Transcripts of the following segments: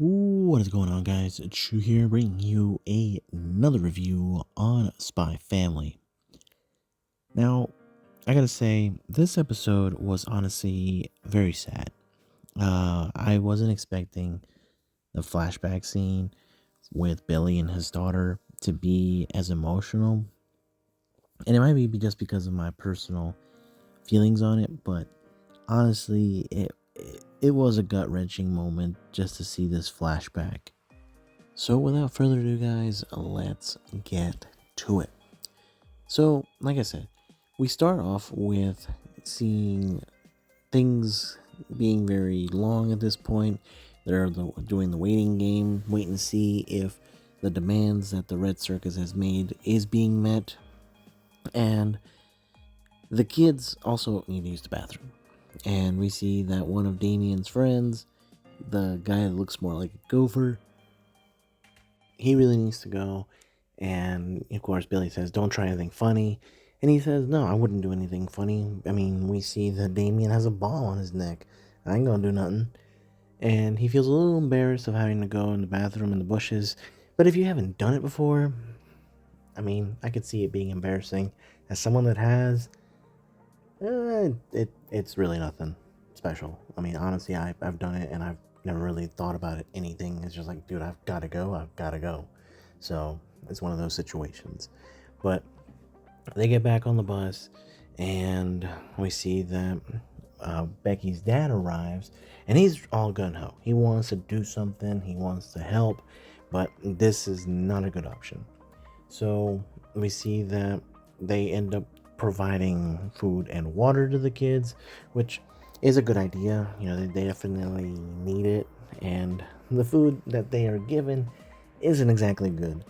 What is going on, guys? It's Shu here, bringing you another review on Spy Family. Now, I gotta say, this episode was honestly very sad. I wasn't expecting the flashback scene with Billy and his daughter to be as emotional, and it might be just because of my personal feelings on it, but honestly, it was a gut-wrenching moment just to see this flashback. So without further ado, guys, let's get to it. So, like I said, we start off with seeing things being very long at this point. They're doing the waiting game, wait and see if the demands that the Red Circus has made is being met. And the kids also need to use the bathroom. And we see that one of Damien's friends, the guy that looks more like a gopher, he really needs to go. And of course, Billy says, "Don't try anything funny." And he says, "No, I wouldn't do anything funny. I mean, we see that Damien has a ball on his neck. I ain't gonna do nothing." And he feels a little embarrassed of having to go in the bathroom in the bushes. But if you haven't done it before, I mean, I could see it being embarrassing. As someone that has, it's really nothing special. I mean, honestly, I've done it and I've never really thought about it anything. It's just like, dude, I've got to go. So it's one of those situations. But they get back on the bus and we see that Becky's dad arrives and he's all gun-ho. He wants to do something, he wants to help, but this is not a good option. So we see that they end up providing food and water to the kids, which is a good idea. You know, they definitely need it, and the food that they are given isn't exactly good.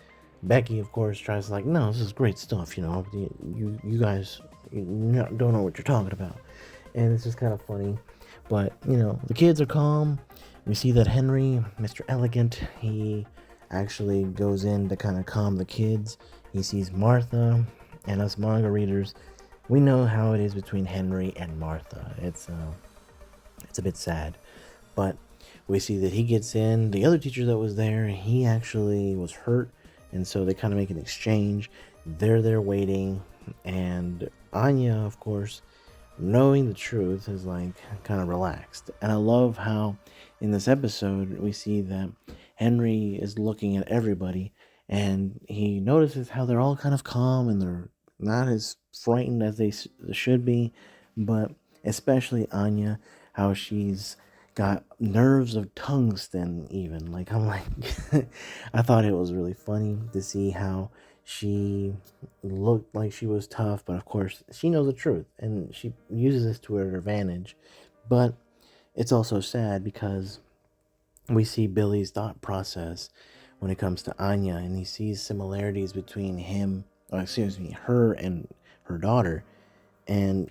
Becky, of course, tries to like, no, this is great stuff. You know, you guys don't know what you're talking about, and it's just kind of funny. But you know, the kids are calm. We see that Henry, Mr. Elegant, he actually goes in to kind of calm the kids. He sees Martha, and us manga readers, we know how it is between Henry and Martha. It's a bit sad, but we see that he gets in. The other teacher that was there, he actually was hurt, and so they kind of make an exchange. They're there waiting, and Anya, of course, knowing the truth, is like kind of relaxed. And I love how in this episode we see that Henry is looking at everybody and he notices how they're all kind of calm and they're not as frightened as they should be, but especially Anya, how she's got nerves of tungsten even. Like, I'm like, I thought it was really funny to see how she looked like she was tough, but of course she knows the truth and she uses this to her advantage. But it's also sad because we see Billy's thought process when it comes to Anya, and he sees similarities between her and her daughter. And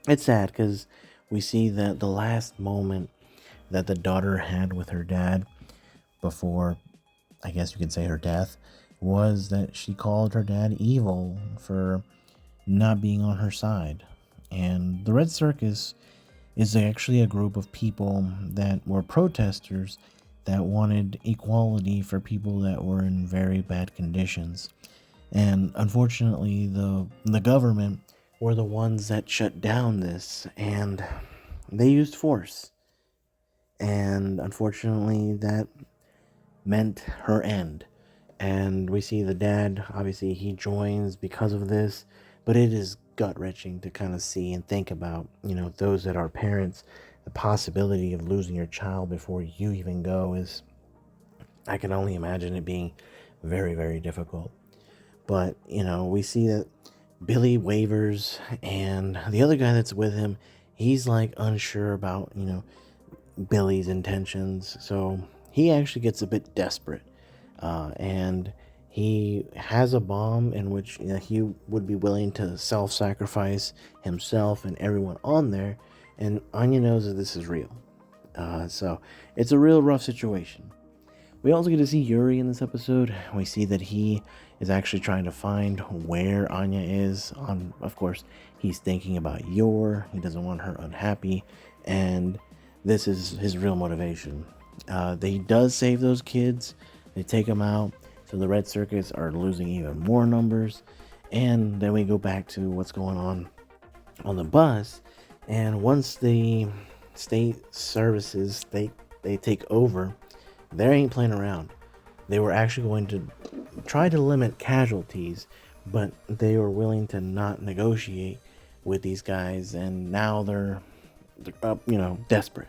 it's sad because we see that the last moment that the daughter had with her dad before, I guess you could say, her death, was that she called her dad evil for not being on her side. And the Red Circus is actually a group of people that were protesters that wanted equality for people that were in very bad conditions. And unfortunately, the government were the ones that shut down this, and they used force. And unfortunately, that meant her end. And we see the dad, obviously, he joins because of this, but it is gut-wrenching to kind of see and think about, you know, those that are parents. The possibility of losing your child before you even go is, I can only imagine it being very, very difficult. But, you know, we see that Billy wavers, and the other guy that's with him, he's like unsure about, you know, Billy's intentions. So he actually gets a bit desperate. And he has a bomb in which, you know, he would be willing to self-sacrifice himself and everyone on there. And Anya knows that this is real. So it's a real rough situation. We also get to see Yuri in this episode. We see that he is actually trying to find where Anya is. Of course, he's thinking about Yor. He doesn't want her unhappy, and this is his real motivation. They does save those kids. They take them out. So the Red Circuits are losing even more numbers. And then we go back to what's going on the bus. And once the state services they take over, they ain't playing around. They were actually going to try to limit casualties, but they were willing to not negotiate with these guys, and now they're up, desperate.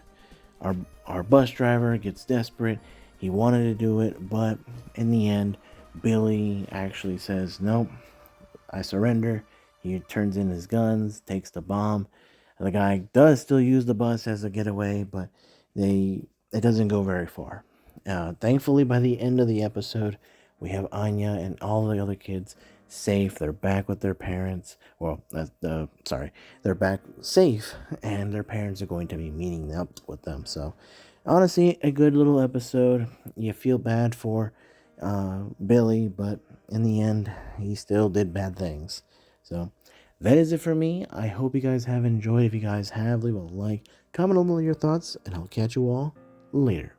Our our bus driver gets desperate. He wanted to do it, but in the end, Billy actually says, "Nope, I surrender." He turns in his guns, takes the bomb. The guy does still use the bus as a getaway, but it doesn't go very far. Thankfully, by the end of the episode, we have Anya and all the other kids safe. They're back with their parents. Well, they're back safe, and their parents are going to be meeting up with them. So, honestly, a good little episode. You feel bad for Billy, but in the end, he still did bad things. So, that is it for me. I hope you guys have enjoyed. If you guys have, leave a like, comment on your thoughts, and I'll catch you all later.